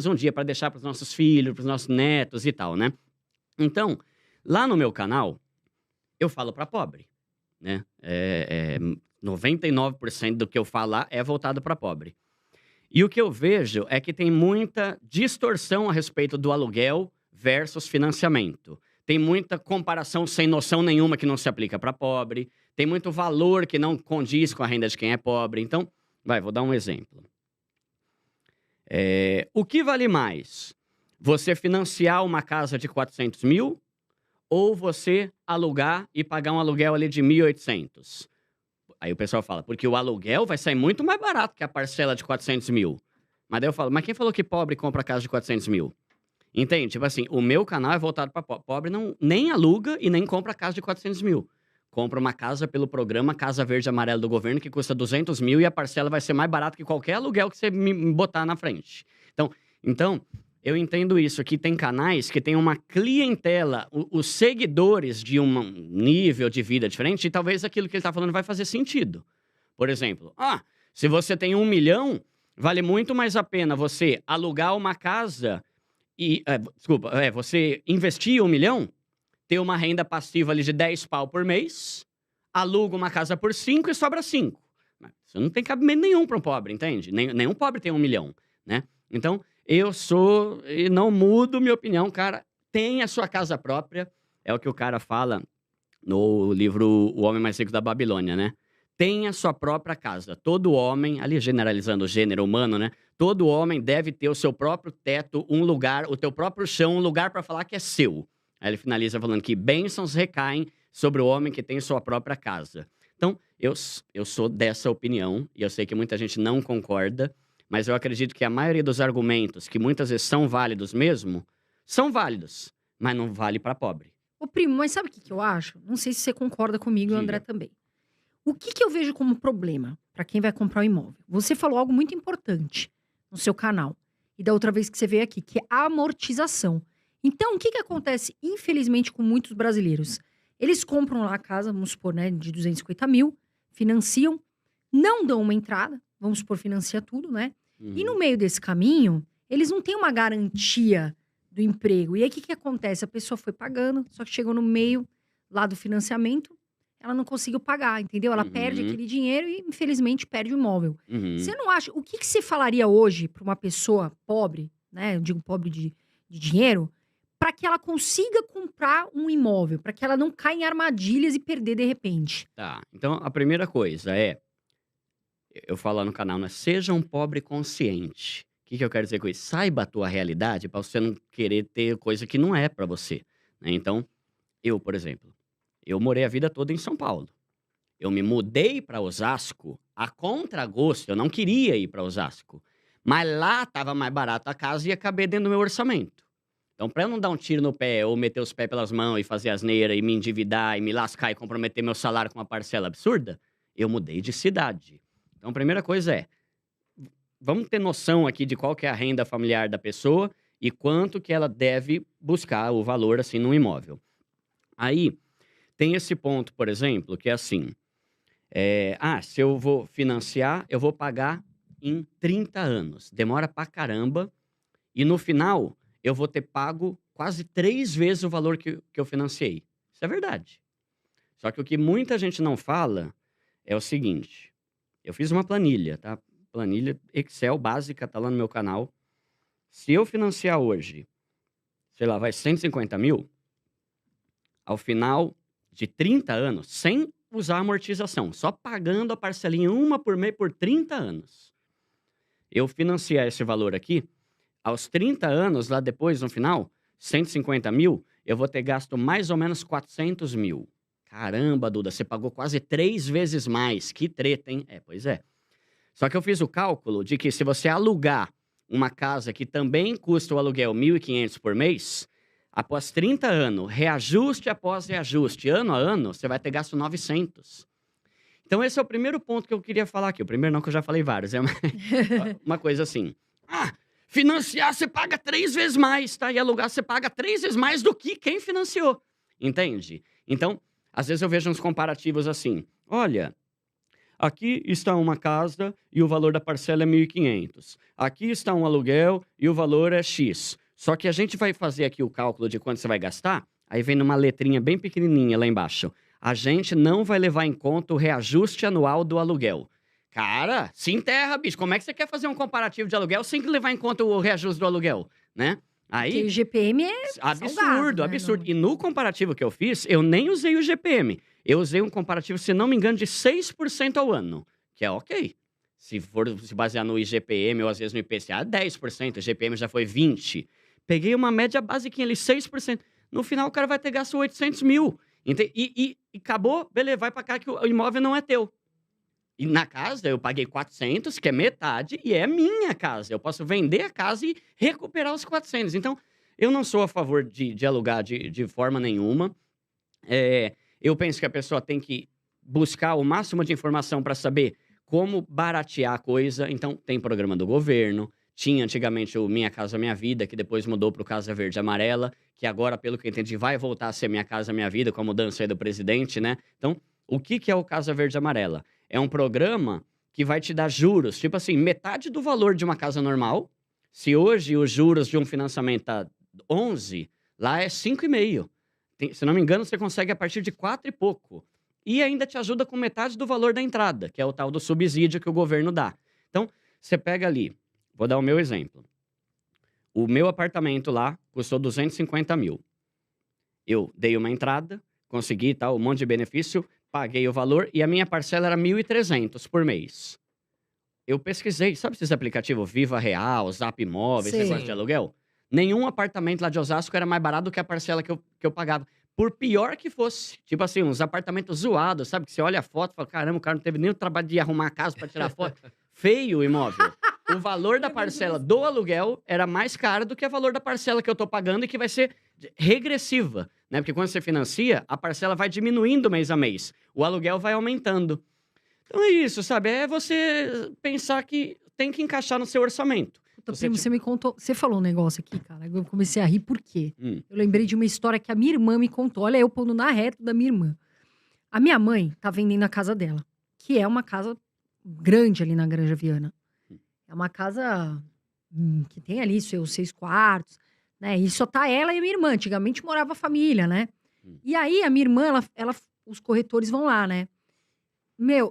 um dia para deixar para os nossos filhos, para os nossos netos e tal, né. Então, lá no meu canal, eu falo para pobre, né, 99% do que eu falo lá é voltado para pobre. E o que eu vejo é que tem muita distorção a respeito do aluguel versus financiamento. Tem muita comparação sem noção nenhuma que não se aplica para pobre, tem muito valor que não condiz com a renda de quem é pobre. Então, vou dar um exemplo. O que vale mais? Você financiar uma casa de 400.000 ou você alugar e pagar um aluguel ali de 1.800? Aí o pessoal fala, porque o aluguel vai sair muito mais barato que a parcela de 400.000. Mas daí eu falo, mas quem falou que pobre compra casa de 400.000? Entende? Tipo assim, o meu canal é voltado para pobre. Pobre não, nem aluga e nem compra casa de 400.000. Compra uma casa pelo programa Casa Verde e Amarelo do governo, que custa 200.000 e a parcela vai ser mais barata que qualquer aluguel que você me botar na frente. Então, eu entendo isso, que tem canais que tem uma clientela, os seguidores de um nível de vida diferente, e talvez aquilo que ele está falando vai fazer sentido. Por exemplo, se você tem 1 milhão, vale muito mais a pena você alugar uma casa e... você investir 1 milhão, ter uma renda passiva ali de 10 pau por mês, aluga uma casa por 5 e sobra 5. Isso não tem cabimento nenhum para um pobre, entende? Nenhum pobre tem 1 milhão, né? Então, eu sou e não mudo minha opinião, cara. Tem a sua casa própria, é o que o cara fala no livro O Homem Mais Rico da Babilônia, né? Tem a sua própria casa. Todo homem, ali generalizando o gênero humano, né? Todo homem deve ter o seu próprio teto, um lugar, o teu próprio chão, um lugar para falar que é seu. Aí ele finaliza falando que bênçãos recaem sobre o homem que tem sua própria casa. Então, eu sou dessa opinião, e eu sei que muita gente não concorda, mas eu acredito que a maioria dos argumentos, que muitas vezes são válidos mesmo, são válidos, mas não vale para pobre. Ô, primo, mas sabe o que que eu acho? Não sei se você concorda comigo e o André Diga. também. O que que eu vejo como problema para quem vai comprar um imóvel? Você falou algo muito importante no seu canal e da outra vez que você veio aqui, que é a amortização. Então, o que que acontece, infelizmente, com muitos brasileiros? Eles compram lá a casa, vamos supor, né, de 250.000, financiam, não dão uma entrada, vamos supor, financia tudo, né? E no Uhum. meio desse caminho, eles não têm uma garantia do emprego. E aí, o que que acontece? A pessoa foi pagando, só que chegou no meio lá do financiamento, ela não conseguiu pagar, entendeu? Ela perde Uhum. aquele dinheiro e, infelizmente, perde o imóvel. Uhum. Você não acha... O que que você falaria hoje para uma pessoa pobre, né? Eu digo pobre de dinheiro, para que ela consiga comprar um imóvel, para que ela não caia em armadilhas e perder de repente? Tá, então a primeira coisa eu falo lá no canal, né, seja um pobre consciente. O que que eu quero dizer com isso? Saiba a tua realidade para você não querer ter coisa que não é para você, né. Então, eu, por exemplo, eu morei a vida toda em São Paulo. Eu me mudei para Osasco a contragosto, eu não queria ir para Osasco, mas lá estava mais barato a casa e ia caber dentro do meu orçamento. Então, para eu não dar um tiro no pé ou meter os pés pelas mãos e fazer asneira e me endividar e me lascar e comprometer meu salário com uma parcela absurda, eu mudei de cidade. Então, a primeira coisa vamos ter noção aqui de qual que é a renda familiar da pessoa e quanto que ela deve buscar o valor, assim, no imóvel. Aí, tem esse ponto, por exemplo, que é assim, se eu vou financiar, eu vou pagar em 30 anos. Demora pra caramba e no final eu vou ter pago quase 3 vezes o valor que eu financiei. Isso é verdade. Só que o que muita gente não fala é o seguinte, eu fiz uma planilha, tá? Planilha Excel básica, tá lá no meu canal. Se eu financiar hoje, sei lá, vai 150.000, ao final de 30 anos, sem usar amortização, só pagando a parcelinha uma por mês por 30 anos. Eu financiar esse valor aqui, aos 30 anos, lá depois, no final, 150.000, eu vou ter gasto mais ou menos 400.000. Caramba, Duda, você pagou quase 3 vezes mais. Que treta, hein? Pois é. Só que eu fiz o cálculo de que se você alugar uma casa que também custa o aluguel 1.500 por mês, após 30 anos, reajuste após reajuste, ano a ano, você vai ter gasto 900. Então esse é o primeiro ponto que eu queria falar aqui. O primeiro não, que eu já falei vários. É uma coisa assim. Financiar você paga 3 vezes mais, tá? E alugar você paga 3 vezes mais do que quem financiou. Entende? Então, às vezes eu vejo uns comparativos assim. Olha, aqui está uma casa e o valor da parcela é 1.500. Aqui está um aluguel e o valor é X. Só que a gente vai fazer aqui o cálculo de quanto você vai gastar, aí vem numa letrinha bem pequenininha lá embaixo. A gente não vai levar em conta o reajuste anual do aluguel. Cara, se enterra, bicho. Como é que você quer fazer um comparativo de aluguel sem levar em conta o reajuste do aluguel, né? Porque Aí, o GPM é absurdo, salgado, né? absurdo. E no comparativo que eu fiz, eu nem usei o GPM. Eu usei um comparativo, se não me engano, de 6% ao ano, que é ok. Se for se basear no IGPM ou às vezes no IPCA, 10%. O GPM já foi 20%. Peguei uma média basiquinha ali, 6%. No final, o cara vai ter gasto 800 mil. E acabou, beleza, vai pra cá que o imóvel não é teu. E na casa eu paguei 400, que é metade, e é minha casa. Eu posso vender a casa e recuperar os 400. Então, eu não sou a favor de alugar de forma nenhuma. Eu penso que a pessoa tem que buscar o máximo de informação para saber como baratear a coisa. Então, tem programa do governo. Tinha antigamente o Minha Casa Minha Vida, que depois mudou para o Casa Verde e Amarela, que agora, pelo que eu entendi, vai voltar a ser Minha Casa Minha Vida, com a mudança aí do presidente, né? Então, o que é o Casa Verde e Amarela? É um programa que vai te dar juros, tipo assim, metade do valor de uma casa normal. Se hoje os juros de um financiamento tá 11, lá é 5,5. Se não me engano, você consegue a partir de 4 e pouco. E ainda te ajuda com metade do valor da entrada, que é o tal do subsídio que o governo dá. Então, você pega ali, vou dar o meu exemplo. O meu apartamento lá custou 250 mil. Eu dei uma entrada, consegui um monte de benefício, paguei o valor e a minha parcela era 1.300 por mês. Eu pesquisei, sabe esses aplicativos Viva Real, Zap Imóveis, esse negócio de Sei. aluguel? Nenhum apartamento lá de Osasco era mais barato do que a parcela que eu pagava. Por pior que fosse. Tipo assim, uns apartamentos zoados, sabe? Que você olha a foto e fala, caramba, o cara não teve nem o trabalho de arrumar a casa pra tirar foto. Feio o imóvel. O valor da parcela do aluguel era mais caro do que o valor da parcela que eu tô pagando e que vai ser regressiva, né? Porque quando você financia, a parcela vai diminuindo mês a mês. O aluguel vai aumentando. Então é isso, sabe? É você pensar que tem que encaixar no seu orçamento. Puta, Você, primo, você me contou. Você falou um negócio aqui, cara. Eu comecei a rir, por quê? Hum, Eu lembrei de uma história que a minha irmã me contou. Olha, eu pondo na reta da minha irmã. A minha mãe tá vendendo a casa dela, que é uma casa grande ali na Granja Viana. É uma casa que tem ali seus 6 quartos, né? E só tá ela e a minha irmã. Antigamente morava a família, né? Hum. E aí a minha irmã, os corretores vão lá, né? Meu,